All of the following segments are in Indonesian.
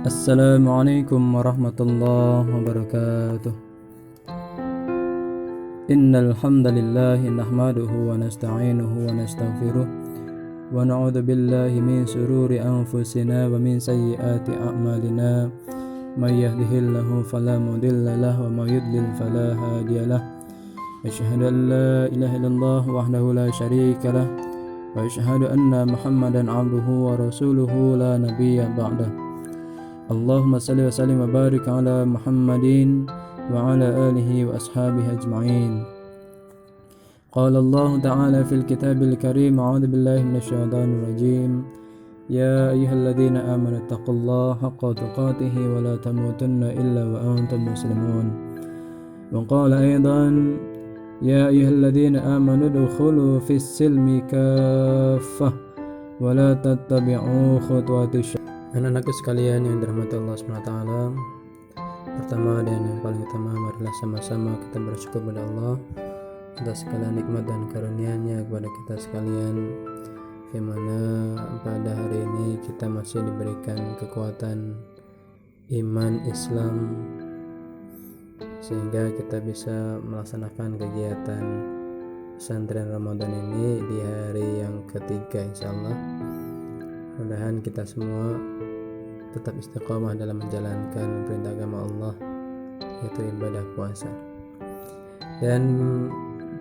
Assalamualaikum warahmatullahi wabarakatuh. Innal hamdalillah nahmaduhu wa nasta'inuhu wa nastaghfiruh wa na'udzu billahi min shururi anfusina wa min sayyiati a'malina. May yahdihillahu fala mudilla lahu wa may yudlil fala hadiyalah. Asyhadu an la ilaha illallah wahdahu la syarika lah wa asyhadu anna Muhammadan 'abduhu wa rasuluhu la nabiyya ba'dah. Allahumma salli wa sallim wa barik ala Muhammadin wa ala alihi wa ashabihi ajma'in. Qala Allah ta'ala fil kitabil karim, a'udzu billahi minasyaitonir rajim. Ya ayyuhalladzina amanu taqullaha haqqa tuqatih wa la tamutunna illa wa antum muslimun. Wa qala aidan ya ayyuhalladzina amanu udkhulu fis silmi kaffah wa la tattabi'u khutuwatis. Anak-anakku sekalian yang dirahmati Allah SWT, pertama dan yang paling utama, marilah sama-sama kita bersyukur kepada Allah atas segala nikmat dan karunia-Nya kepada kita sekalian, di mana pada hari ini kita masih diberikan kekuatan iman Islam sehingga kita bisa melaksanakan kegiatan pesantren Ramadan ini di hari yang ketiga, insyaallah. Mudah-mudahan kita semua tetap istiqomah dalam menjalankan perintah agama Allah, yaitu ibadah puasa. Dan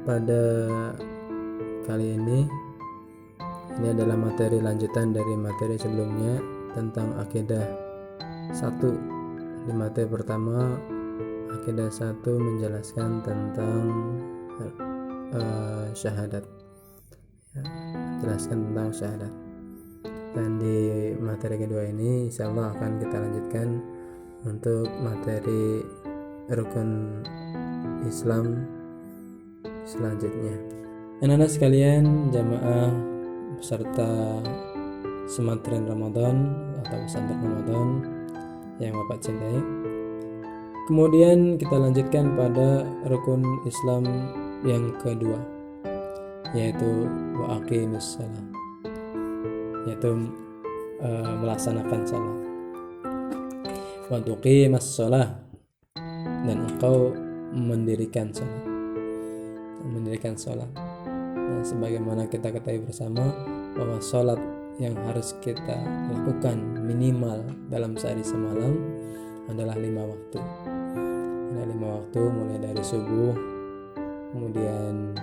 pada kali ini adalah materi lanjutan dari materi sebelumnya tentang akidah 1. Di materi pertama, akidah 1 menjelaskan tentang syahadat, jelaskan tentang syahadat. Dan di materi kedua ini insyaallah akan kita lanjutkan untuk materi rukun Islam selanjutnya. Anak-anak sekalian, jamaah peserta pesantren Ramadan atau pesantren Ramadan yang Bapak cintai. Kemudian kita lanjutkan pada rukun Islam yang kedua, yaitu wa aqimus shalah, yaitu melaksanakan salat. Wa tuqimas shalah, dan engkau mendirikan salat. Nah, sebagaimana kita ketahui bersama bahwa salat yang harus kita lakukan minimal dalam sehari semalam adalah 5 waktu. Ada 5 waktu, mulai dari subuh, kemudian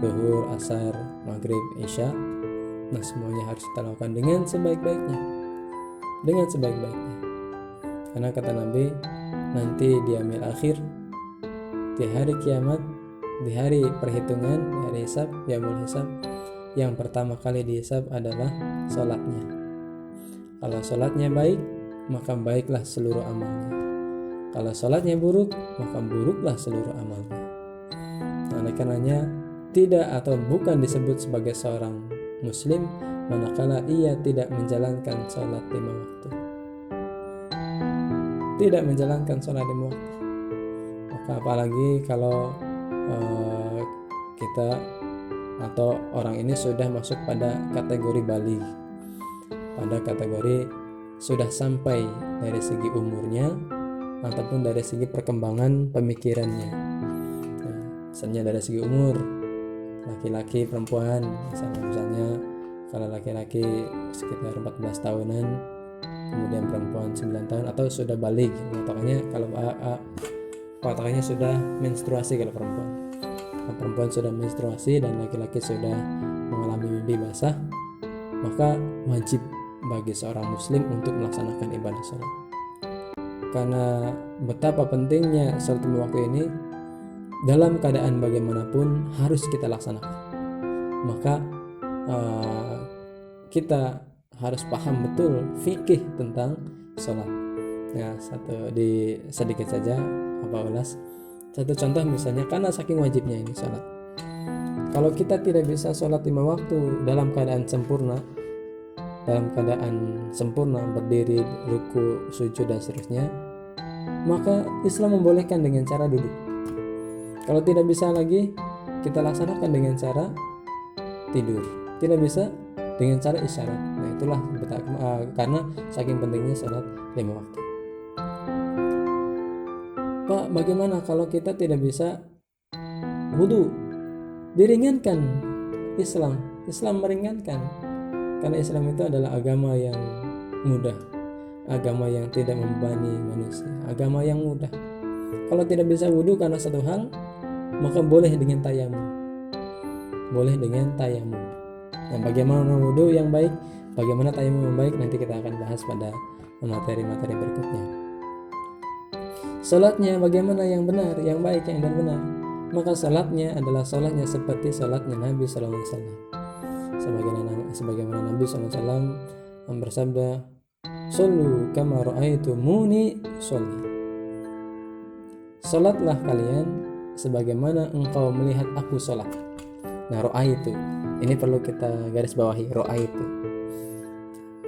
zuhur, asar, maghrib, isya. Nah, semuanya harus kita lakukan dengan sebaik-baiknya. Karena kata Nabi, nanti di yaumil akhir, di hari kiamat, di hari perhitungan, di hari hisab, yaumul hisab, yang pertama kali dihisab adalah salatnya. Kalau salatnya baik, maka baiklah seluruh amalnya. Kalau salatnya buruk, maka buruklah seluruh amalnya. Nah, oleh karenanya tidak atau bukan disebut sebagai seorang Muslim manakala ia tidak menjalankan sholat 5 waktu. Tidak menjalankan sholat 5 waktu. Maka apalagi kalau kita atau orang ini sudah masuk pada kategori baligh, pada kategori sudah sampai dari segi umurnya ataupun dari segi perkembangan pemikirannya. Nah, misalnya dari segi umur, laki-laki, perempuan, misalnya kalau laki-laki sekitar 14 tahunan, kemudian perempuan 9 tahun, atau sudah balik, patokannya sudah menstruasi. Kalau perempuan sudah menstruasi dan laki-laki sudah mengalami mimpi basah, maka wajib bagi seorang muslim untuk melaksanakan ibadah salat. Karena betapa pentingnya salat 5 waktu ini, dalam keadaan bagaimanapun harus kita laksanakan. Maka kita harus paham betul fikih tentang sholat. Ya, sedikit saja ulas. Satu contoh misalnya, karena saking wajibnya ini sholat. Kalau kita tidak bisa sholat 5 waktu dalam keadaan sempurna, berdiri, ruku, sujud dan seterusnya, maka Islam membolehkan dengan cara duduk. Kalau tidak bisa lagi, kita laksanakan dengan cara tidur. Tidak bisa, dengan cara isyarat. Nah, itulah karena saking pentingnya salat 5 waktu. Pak, bagaimana kalau kita tidak bisa wudhu? Diringankan. Islam meringankan, karena Islam itu adalah agama yang mudah, agama yang tidak membebani manusia, agama yang mudah. Kalau tidak bisa wudhu karena satu hal, maka boleh dengan tayamum. Nah, bagaimana wudhu yang baik, bagaimana tayamum yang baik, nanti kita akan bahas pada materi-materi berikutnya. Salatnya bagaimana yang benar, yang baik, yang benar. Maka salatnya adalah salatnya seperti salatnya Nabi Sallallahu Alaihi Wasallam. Sebagaimana Nabi Sallallahu Alaihi Wasallam bersabda, "Shollu kama ra'aitumuni sholli." Salatlah kalian sebagaimana engkau melihat aku salat. Nah, ra'aitu ini perlu kita garis bawahi, ra'aitu.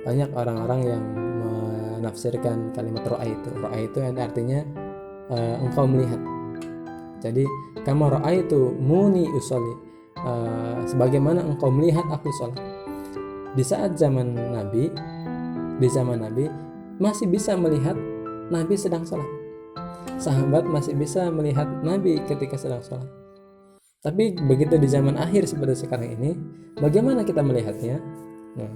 Banyak orang-orang yang menafsirkan kalimat ra'aitu yang artinya engkau melihat. Jadi kama ra'aitumuni usolli, sebagaimana engkau melihat aku sholat. Di zaman Nabi masih bisa melihat Nabi sedang sholat. Sahabat masih bisa melihat Nabi ketika sedang sholat. Tapi begitu di zaman akhir seperti sekarang ini, bagaimana kita melihatnya? Nah,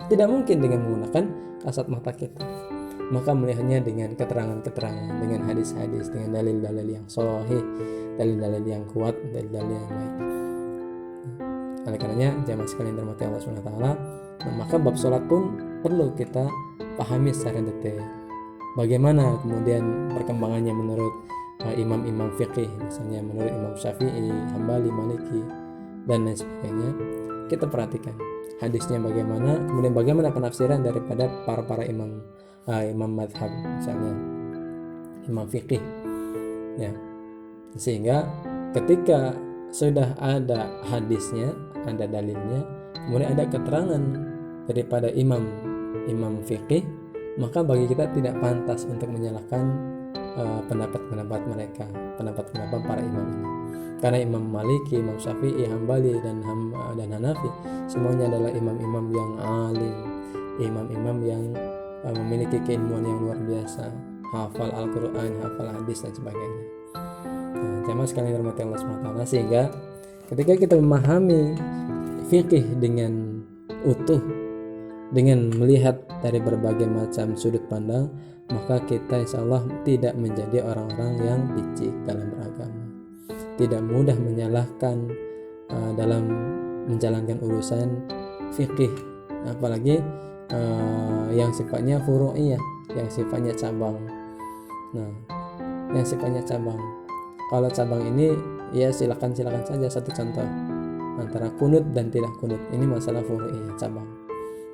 tidak mungkin dengan menggunakan kasat mata kita. Maka melihatnya dengan keterangan-keterangan, dengan hadis-hadis, dengan dalil-dalil yang sahih, dalil-dalil yang kuat, dalil-dalil yang baik. Oleh karenanya, jamaah sekalian dirahmati Allah SWT, maka bab sholat pun perlu kita pahami secara detail. Bagaimana kemudian perkembangannya menurut imam-imam fikih, misalnya menurut Imam Syafi'i, Hambali, Maliki, dan lain sebagainya. Kita perhatikan hadisnya bagaimana, kemudian bagaimana penafsiran daripada para imam madhab, misalnya imam fikih, ya. Sehingga ketika sudah ada hadisnya, ada dalilnya, kemudian ada keterangan daripada imam fikih, maka bagi kita tidak pantas untuk menyalahkan pendapat-pendapat mereka, pendapat-pendapat para imam ini. Karena Imam Maliki, Imam Syafi'i, Hambali, dan Hanafi semuanya adalah imam-imam yang alim, imam-imam yang memiliki keilmuan yang luar biasa, hafal Al-Quran, hafal hadis, dan sebagainya. Nah, jamaah sekalian dirahmati Allah SWT, sehingga ketika kita memahami fikih dengan utuh, dengan melihat dari berbagai macam sudut pandang, maka kita insya Allah tidak menjadi orang-orang yang picik dalam beragama, tidak mudah menyalahkan dalam menjalankan urusan fikih, apalagi yang sifatnya furu'iyah, yang sifatnya cabang. Nah, yang sifatnya cabang, kalau cabang ini ya silakan saja. Satu contoh antara kunut dan tidak kunut, ini masalah furu'iyah, cabang.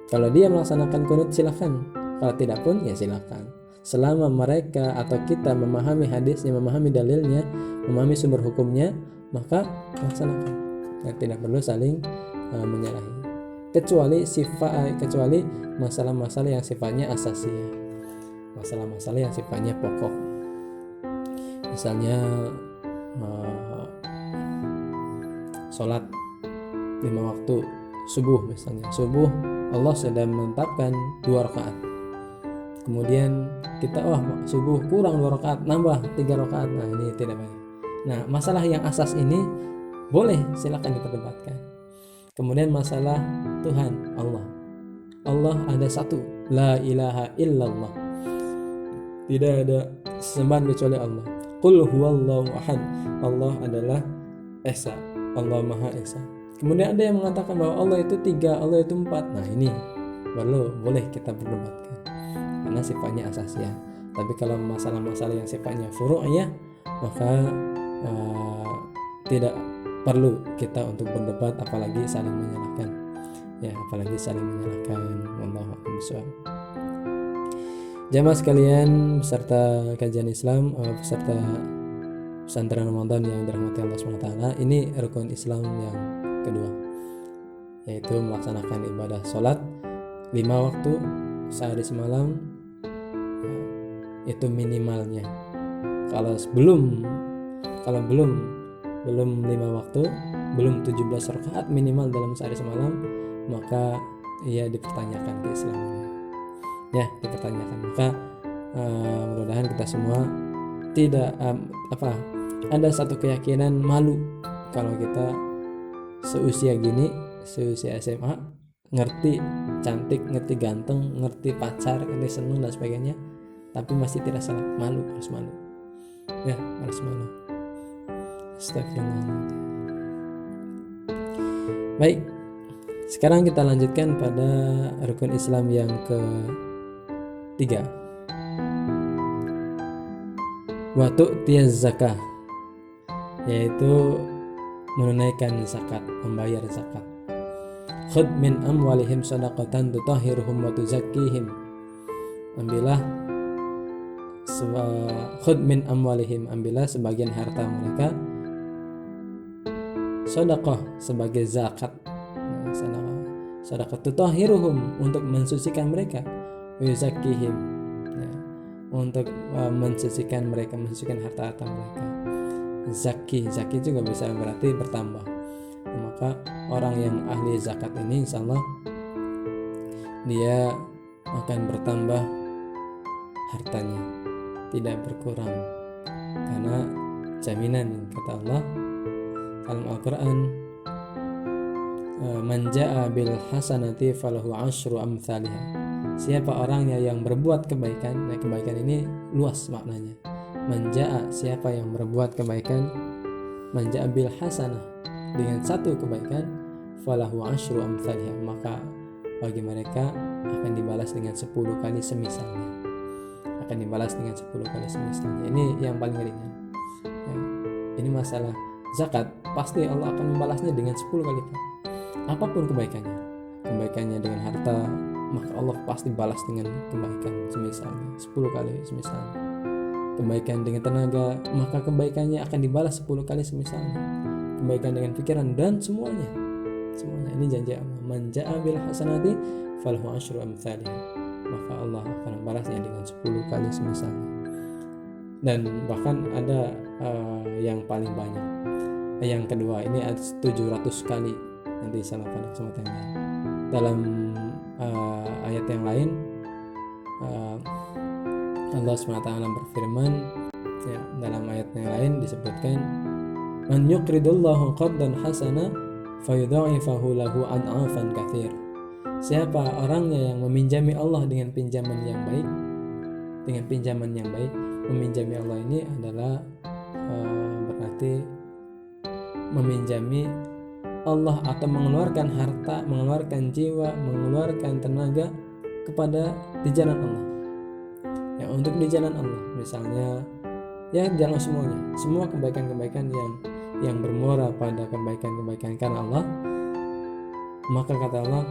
Kalau dia melaksanakan kunut silakan, kalau tidak pun ya silakan. Selama mereka atau kita memahami hadisnya, memahami dalilnya, memahami sumber hukumnya, maka laksanakan. Ya, tidak perlu saling menyalahi. Kecuali masalah-masalah yang sifatnya asasiyah, masalah-masalah yang sifatnya pokok. Misalnya sholat 5 waktu, subuh misalnya. Subuh Allah sudah menetapkan 2 rakaat. Kemudian kita subuh kurang 2 rakaat, nambah 3 rakaat. Nah, ini tidak baik. Nah, masalah yang asas ini boleh silakan diperdebatkan. Kemudian masalah Tuhan, Allah ada satu, la ilaha illallah, tidak ada sesembahan kecuali Allah. Qul huwallahu ahad, Allah adalah esa, Allah maha esa. Kemudian ada yang mengatakan bahwa Allah itu 3, Allah itu 4. Nah, ini boleh kita perdebatkan karena sifatnya asasiyah. Tapi kalau masalah-masalah yang sifatnya furu'iyah, maka tidak perlu kita untuk berdebat, apalagi saling menyalahkan. Wallahu a'lam bishawab. Jamaah sekalian, peserta kajian Islam, peserta pesantren Ramadan yang dirahmati Allah SWT, ini rukun Islam yang kedua, yaitu melaksanakan ibadah sholat 5 waktu sehari semalam, itu minimalnya. Kalau belum 5 waktu, belum 17 rakaat minimal dalam sehari semalam, maka ia dipertanyakan keislamannya. Ya, dipertanyakan. Maka mudah-mudahan kita semua tidak ada satu keyakinan malu kalau kita seusia SMA, ngerti cantik, ngerti ganteng, ngerti pacar, ngerti senang dan sebagainya, tapi masih tidak salah, harus malu. Ya, harus malu. Astagfirullah. Baik, sekarang kita lanjutkan pada rukun Islam yang ketiga. Wa tu'tiyaz zakah, yaitu menunaikan zakat, membayar zakat. Khudh min amwalihim shadaqatan tutahhiruhum wa tuzakkihim. Ambillah khudh min amwalihim, ambillah sebagian harta mereka, sedekah sebagai zakat. Sedekah tutahhiruhum, untuk mensucikan mereka, wa yuzakkihim, untuk mensucikan mereka, mensucikan harta-harta mereka. Zaki juga bisa berarti bertambah. Maka orang yang ahli zakat ini insyaallah dia akan bertambah hartanya, tidak berkurang, karena jaminan kata Allah dalam Al-Quran, man ja'a bil hasanati falahu asyru amsalha. Siapa orangnya yang berbuat kebaikan, nah kebaikan ini luas maknanya. Manja'a, siapa yang berbuat kebaikan, manja'a bil hasanah, dengan satu kebaikan, falahu asyru amsalha, maka bagi mereka akan dibalas dengan 10 kali semisalnya. Akan dibalas dengan 10 kali semisalnya. Ini yang paling ringan. Ya, ini masalah zakat, pasti Allah akan membalasnya dengan 10 kali lipat. Apapun kebaikannya dengan harta, maka Allah pasti balas dengan kebaikan semisalnya, 10 kali semisalnya. Kebaikan dengan tenaga, maka kebaikannya akan dibalas 10 kali semisalnya. Kebaikan dengan pikiran dan semuanya. Ini janji Allah. Man ja'a bil hasanati falahu asyru amsalha, maka Allah akan membalasnya dengan 10 kali semisalnya. Dan bahkan ada yang paling banyak. Yang kedua ini ada 700 kali. Nanti salah pada kesempatan yang lain. Dalam ayat yang lain, Allah SWT berfirman, ya, dalam ayat yang lain disebutkan, man yuqridullahu qardan hasana fayudha'ifahu lahu an'afan katsir. Siapa orangnya yang meminjami Allah dengan pinjaman yang baik, meminjami Allah ini adalah berarti meminjami Allah atau mengeluarkan harta, mengeluarkan jiwa, mengeluarkan tenaga kepada di jalan Allah. Ya, untuk di jalan Allah, misalnya, ya jangan semuanya, semua kebaikan-kebaikan yang bermuara pada kebaikan-kebaikan karena Allah, maka kata Allah,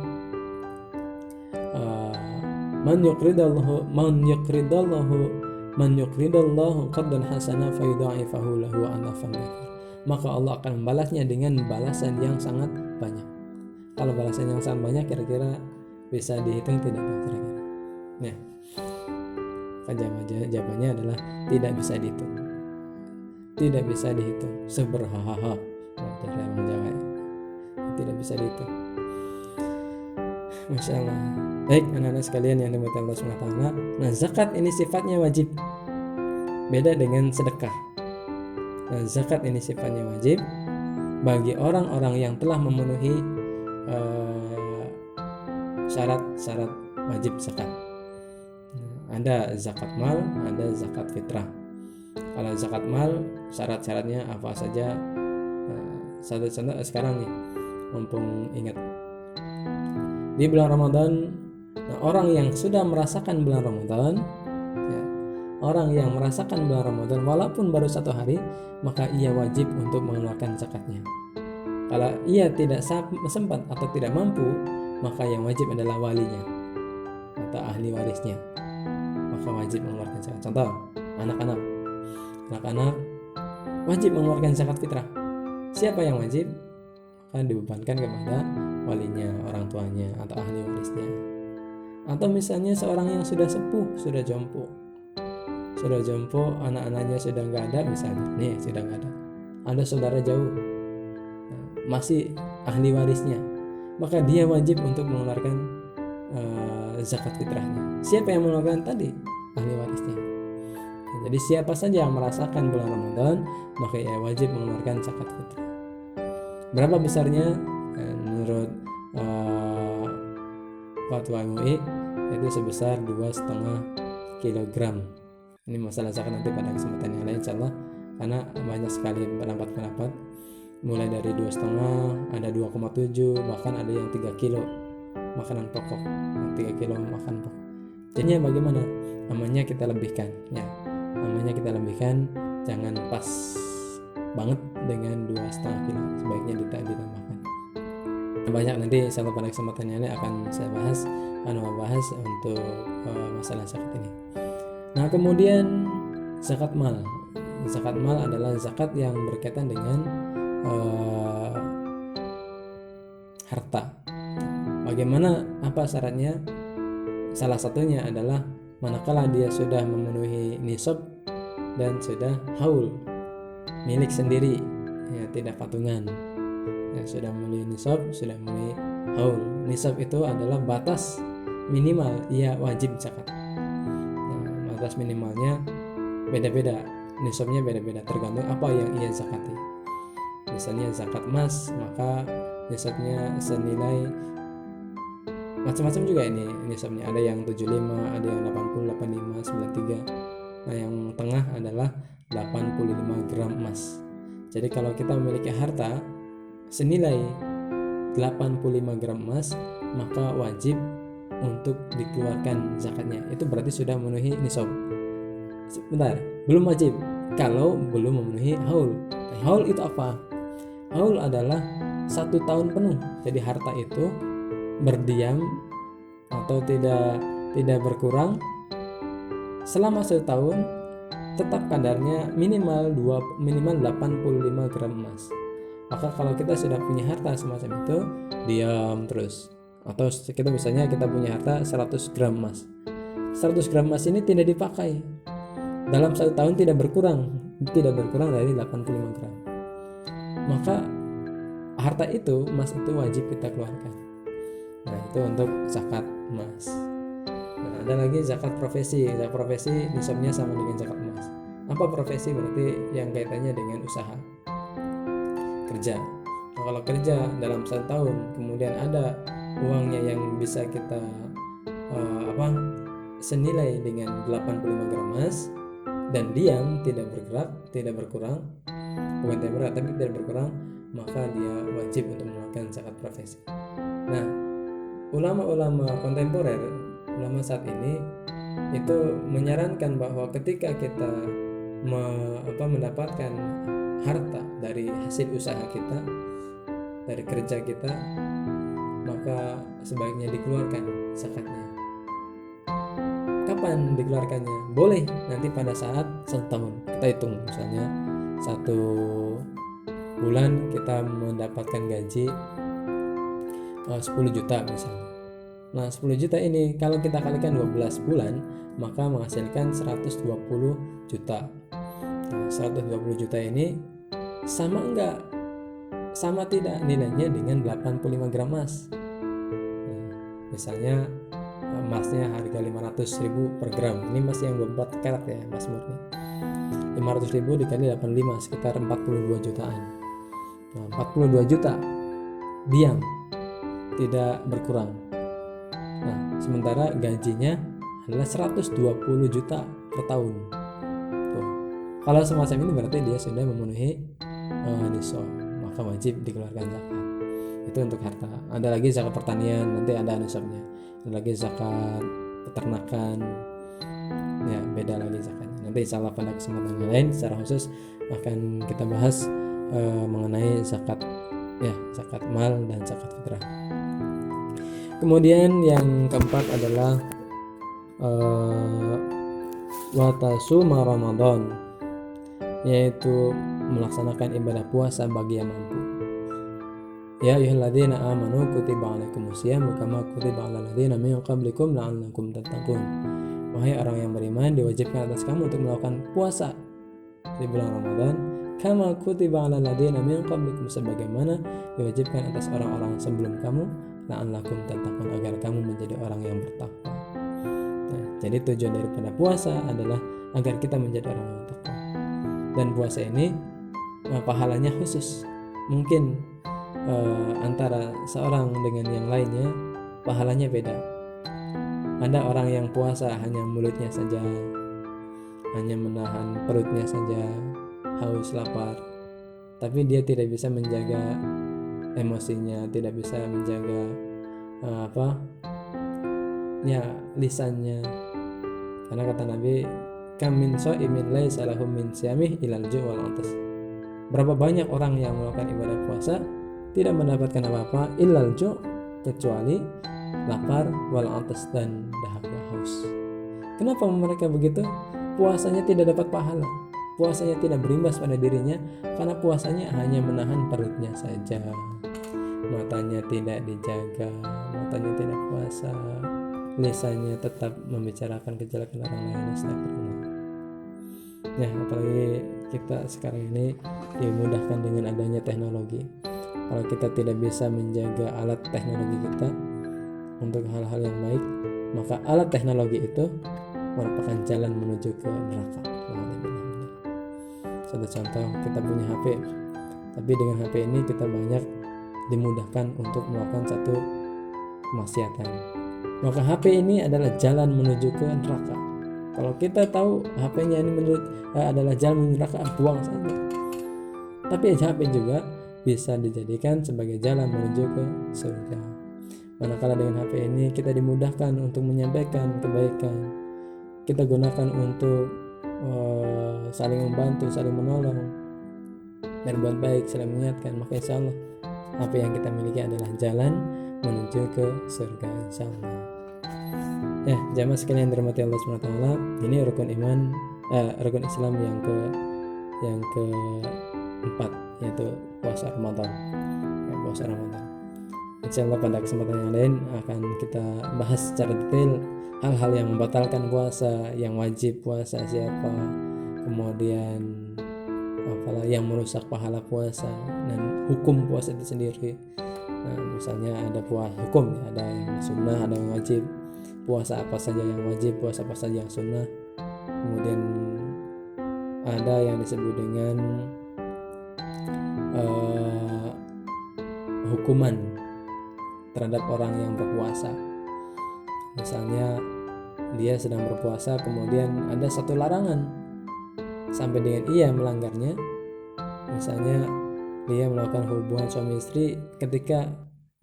man yuqridallahu qardan hasana fayudha'ifahu lahu anafan katsir. Maka Allah akan membalasnya dengan balasan yang sangat banyak. Kalau balasan yang sangat banyak, kira-kira bisa dihitung tidak kira-kira? Nah, jawabannya adalah tidak bisa dihitung. Tidak bisa dihitung. Seberhaha. Tidak bisa dihitung. Masya Allah. Baik anak-anak sekalian yang dimuliakan Allah SWT. Nah, zakat ini sifatnya wajib. Beda dengan sedekah. Nah, zakat ini sifatnya wajib bagi orang-orang yang telah memenuhi syarat-syarat wajib zakat. Ada zakat mal, ada zakat fitrah. Kalau zakat mal, syarat-syaratnya apa saja? Satu contoh sekarang nih, mumpung ingat di bulan Ramadan, orang yang sudah merasakan bulan Ramadan, ya, orang yang merasakan bulan Ramadan walaupun baru 1 hari, maka ia wajib untuk mengeluarkan zakatnya. Kalau ia tidak sempat atau tidak mampu, maka yang wajib adalah walinya atau ahli warisnya, maka wajib mengeluarkan zakat. Contoh, anak-anak wajib mengeluarkan zakat fitrah. Siapa yang wajib? Akan dibebankan kepada walinya, orang tuanya atau ahli warisnya. Atau misalnya seorang yang sudah sepuh, sudah jompo, anak-anaknya sudah nggak ada, misalnya nih sudah nggak ada saudara jauh, masih ahli warisnya, maka dia wajib untuk mengeluarkan zakat fitrahnya. Siapa yang mengeluarkan tadi? Ahli warisnya. Jadi siapa saja yang merasakan bulan Ramadan, maka ia wajib mengeluarkan zakat fitrah. Berapa besarnya? Menurut fatwa MUI itu sebesar 2,5 kilogram. Ini masalah zakat nanti pada kesempatan yang lain insyaallah, karena banyak sekali pendapat-pendapat, mulai dari 2,5, ada 2,7, bahkan ada yang 3 kilo makanan pokok, 3 kilo makan pokok. Jadinya bagaimana? Amannya kita lebihkan, ya. Amannya kita lebihkan, jangan pas banget dengan 2,5 kilo, sebaiknya ditambahkan. Banyak nanti insyaallah pada kesempatan ini akan saya bahas, untuk masalah zakat ini. Nah, kemudian zakat mal. Zakat mal adalah zakat yang berkaitan dengan harta. Bagaimana, apa syaratnya? Salah satunya adalah manakala dia sudah memenuhi nisab dan sudah haul, milik sendiri, ya, tidak patungan. Ya, sudah memenuhi nisab, sudah memenuhi haul. Nisab itu adalah batas minimal ia wajib zakat. Nah, batas minimalnya beda-beda, nisabnya beda-beda tergantung apa yang ia zakati. Misalnya zakat emas, maka nisabnya senilai macam-macam juga ini nisabnya. Ada yang 75, ada yang 80, 85, 93. Nah, yang tengah adalah 85 gram emas. Jadi kalau kita memiliki harta senilai 85 gram emas, maka wajib untuk dikeluarkan zakatnya. Itu berarti sudah memenuhi nisab. Sebentar, belum wajib kalau belum memenuhi haul. Haul itu apa? Haul adalah 1 tahun penuh. Jadi harta itu berdiam atau tidak berkurang selama 1 tahun, tetap kadarnya minimal 85 gram emas. Maka kalau kita sudah punya harta semacam itu, diam terus. Atau kita misalnya kita punya harta 100 gram emas. 100 gram emas ini tidak dipakai. Dalam 1 tahun tidak berkurang dari 85 gram. Maka harta itu, emas itu wajib kita keluarkan. Nah, itu untuk zakat emas. Nah, ada lagi zakat profesi. Zakat profesi nisabnya sama dengan zakat emas. Apa profesi? Berarti yang kaitannya dengan usaha, kerja. Nah, kalau kerja dalam 1 tahun, kemudian ada uangnya yang bisa kita senilai dengan 85 gram emas dan diam, tidak bergerak, tidak berkurang, bukan tidak bergerak tapi tidak berkurang, maka dia wajib untuk mengeluarkan zakat profesi. Nah, ulama-ulama kontemporer, ulama saat ini itu menyarankan bahwa ketika kita mendapatkan harta dari hasil usaha kita, dari kerja kita, maka sebaiknya dikeluarkan zakatnya. Kapan dikeluarkannya? Boleh nanti pada saat 1 tahun. Kita hitung misalnya 1 bulan kita mendapatkan gaji 10 juta misalnya. Nah, 10 juta ini kalau kita kalikan 12 bulan, maka menghasilkan 120 juta. Nah, 120 juta ini sama enggak? Sama tidak nilainya dengan 85 gram emas? Nah, misalnya emasnya harga 500.000 per gram. Ini emas yang 24 karat ya, emas murni. 500.000 dikali 85 sekitar 42 jutaan. Nah, 42 juta diam, tidak berkurang. Nah, sementara gajinya adalah 120 juta per tahun. Tuh. Kalau semacam ini berarti dia sudah memenuhi nisab, maka wajib dikeluarkan zakat. Itu untuk harta. Ada lagi zakat pertanian, nanti ada nisabnya. Ada lagi zakat peternakan, ya beda lagi zakatnya. Nanti insyaallah pada kesempatan yang lain secara khusus akan kita bahas mengenai zakat, ya, zakat mal dan zakat fitrah. Kemudian yang keempat adalah watasuma Ramadan, yaitu melaksanakan ibadah puasa bagi yang mampu. Ya ayyuhalladzina amanu kutiba alaikumusiyam kama kutiba alal ladzina min qablikum la'allakum tattaqun. Wahai orang yang beriman, diwajibkan atas kamu untuk melakukan puasa di bulan Ramadan kama kutiba alal ladzina min qablikum, sebagaimana diwajibkan atas orang-orang sebelum kamu, la'allakum tattaqun, agar kamu menjadi orang yang bertakwa. Nah, jadi tujuan daripada puasa adalah agar kita menjadi orang yang takwa. Dan puasa ini pahalanya khusus. Mungkin antara seorang dengan yang lainnya pahalanya beda. Ada orang yang puasa hanya mulutnya saja, hanya menahan perutnya saja, haus lapar, tapi dia tidak bisa menjaga emosinya, tidak bisa menjaga lisannya. Karena kata Nabi, kam min shaimin laisa lahu min siyamih ilal ju' wal 'atas. Berapa banyak orang yang melakukan ibadah puasa tidak mendapatkan apa-apa illal ju', kecuali lapar, wal 'atas, dan dahaga, haus. Kenapa mereka begitu? Puasanya tidak dapat pahala, puasanya tidak berimbas pada dirinya, karena puasanya hanya menahan perutnya saja. Matanya tidak dijaga, matanya tidak puasa, lisannya tetap membicarakan kejelekan orang lain. Astagfirullah. Ya, apalagi kita sekarang ini dimudahkan dengan adanya teknologi. Kalau kita tidak bisa menjaga alat teknologi kita untuk hal-hal yang baik, maka alat teknologi itu merupakan jalan menuju ke neraka. Satu contoh, kita punya HP, tapi dengan HP ini kita banyak dimudahkan untuk melakukan satu kemaksiatan. Maka HP ini adalah jalan menuju ke neraka. Kalau kita tahu HP-nya ini adalah jalan menuju neraka, buang saja. Tapi HP juga bisa dijadikan sebagai jalan menuju ke surga. Manakala dengan HP ini kita dimudahkan untuk menyampaikan kebaikan, kita gunakan untuk saling membantu, saling menolong, berbuat baik, saling mengingatkan, maka insya Allah apa yang kita miliki adalah jalan menuju ke surga, insya Allah. Ya, jamaah sekalian dirahmati Allah SWT, ini rukun Islam yang keempat, yaitu puasa Ramadan. Ya, puasa Ramadan. Insya Allah pada kesempatan yang lain akan kita bahas secara detail hal-hal yang membatalkan puasa, yang wajib puasa siapa, kemudian yang merusak pahala puasa, dan hukum puasa itu sendiri. Nah, misalnya ada hukum, ada yang sunnah, ada yang wajib. Puasa apa saja yang wajib, puasa apa saja yang sunnah. Kemudian ada yang disebut dengan hukuman terhadap orang yang berpuasa. Misalnya dia sedang berpuasa, kemudian ada satu larangan sampai dengan ia melanggarnya. Misalnya dia melakukan hubungan suami istri ketika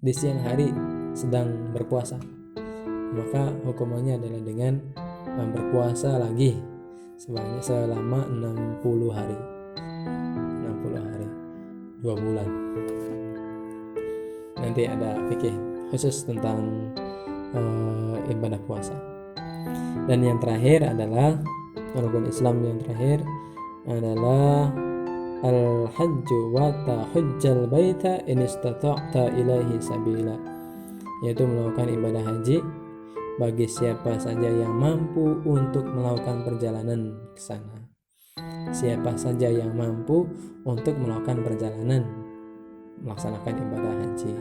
di siang hari sedang berpuasa, maka hukumannya adalah dengan berpuasa lagi selama 60 hari 2 bulan. Nanti ada fikih khusus tentang ibadah puasa. Dan yang terakhir adalah rukun Islam yang terakhir adalah al-hajju wa tahujjal baita in istata'ta ilaihi sabila, yaitu melakukan ibadah haji bagi siapa saja yang mampu untuk melakukan perjalanan ke sana. Siapa saja yang mampu untuk melakukan perjalanan melaksanakan ibadah haji,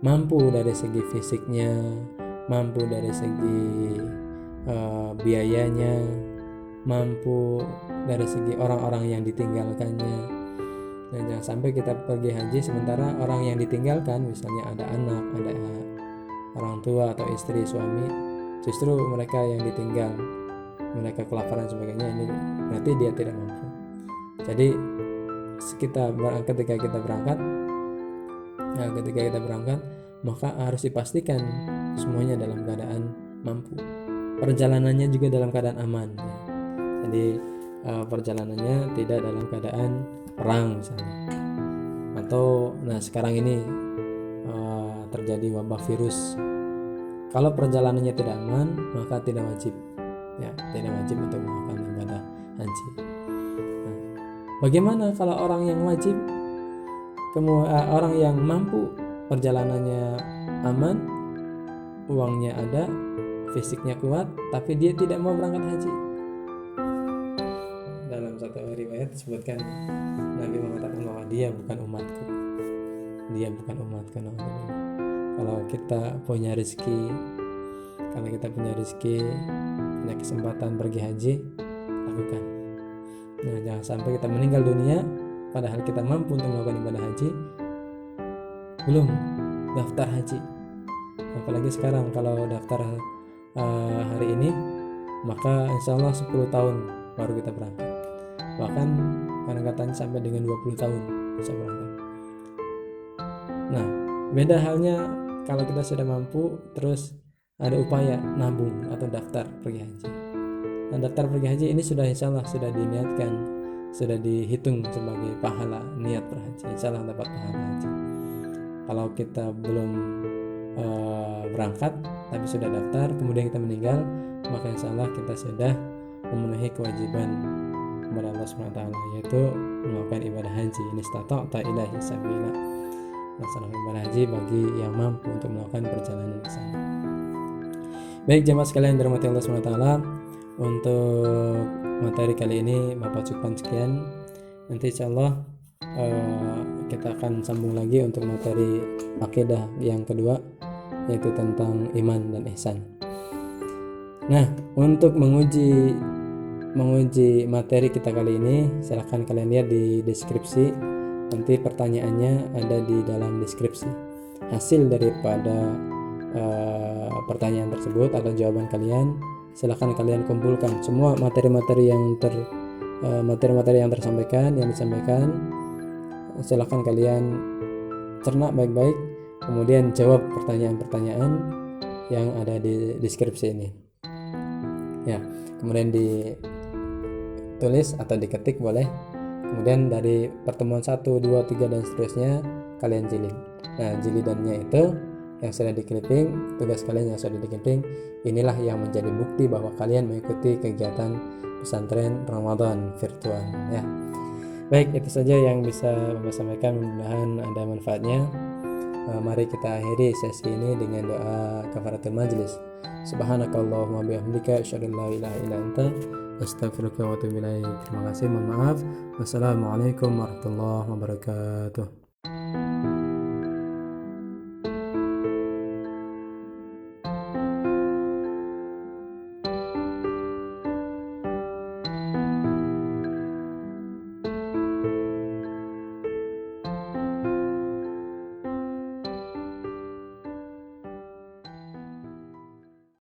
mampu dari segi fisiknya, mampu dari segi biayanya, mampu dari segi orang-orang yang ditinggalkannya. Nah, jangan sampai kita pergi haji sementara orang yang ditinggalkan, misalnya ada anak, ada orang tua atau istri, suami, justru mereka yang ditinggal, mereka kelaparan sebagainya, ini berarti dia tidak mampu. Jadi ketika kita berangkat, maka harus dipastikan semuanya dalam keadaan mampu. Perjalanannya juga dalam keadaan aman. Jadi perjalanannya tidak dalam keadaan perang misalnya. Atau sekarang ini terjadi wabah virus. Kalau perjalanannya tidak aman, maka tidak wajib untuk melakukan ibadah haji. Nah, bagaimana kalau orang yang wajib, orang yang mampu, perjalanannya aman, uangnya ada, fisiknya kuat, tapi dia tidak mau berangkat haji? Dalam satu riwayat disebutkan Nabi mengatakan bahwa dia bukan umatku. Kalau kita punya rezeki, punya kesempatan pergi haji, lakukan. Nah, jangan sampai kita meninggal dunia padahal kita mampu untuk melakukan ibadah haji, belum daftar haji. Apalagi sekarang kalau daftar hari ini, maka insya Allah 10 tahun baru kita berangkat. Bahkan kadang-kadang sampai dengan 20 tahun bisa berangkat. Nah, beda halnya kalau kita sudah mampu terus ada upaya nabung atau daftar pergi haji. Nah, daftar pergi haji ini sudah insya Allah sudah diniatkan, sudah dihitung sebagai pahala niat berhaji, insya Allah dapat pahala haji. Kalau kita belum berangkat tapi sudah daftar kemudian kita meninggal, maka insya Allah kita sudah memenuhi kewajiban kepada Allah SWT, yaitu melakukan ibadah haji. Ini istata'ta ilaihi sabila, melaksanakan ibadah haji bagi yang mampu untuk melakukan perjalanan ke sana. Baik jemaah sekalian dirahmati Allah SWT, untuk materi kali ini Bapak cukupkan sekian. Nanti insya Allah kita akan sambung lagi untuk materi akidah yang kedua, yaitu tentang iman dan ihsan. Nah, untuk menguji materi kita kali ini, silahkan kalian lihat di deskripsi. Nanti pertanyaannya ada di dalam deskripsi. Hasil daripada pertanyaan tersebut atau jawaban kalian, silahkan kalian kumpulkan semua materi-materi yang disampaikan. Silahkan kalian cerna baik-baik, kemudian jawab pertanyaan-pertanyaan yang ada di deskripsi ini. Ya, kemudian ditulis atau diketik boleh. Kemudian dari pertemuan 1, 2, 3 dan seterusnya kalian jilid. Nah, jilidannya itu yang sudah di-clipping, tugas kalian yang sudah di-clipping, inilah yang menjadi bukti bahwa kalian mengikuti kegiatan pesantren Ramadan virtual ya. Baik, itu saja yang bisa Bapak sampaikan, mudah-mudahan ada manfaatnya. Mari kita akhiri sesi ini dengan doa kafaratul majlis. Subhanakallahumma bihamdika asyhadu an la ilaha illa anta astaghfiruka wa atubu ilaik. Terima kasih, mohon maaf. Wassalamualaikum warahmatullahi wabarakatuh.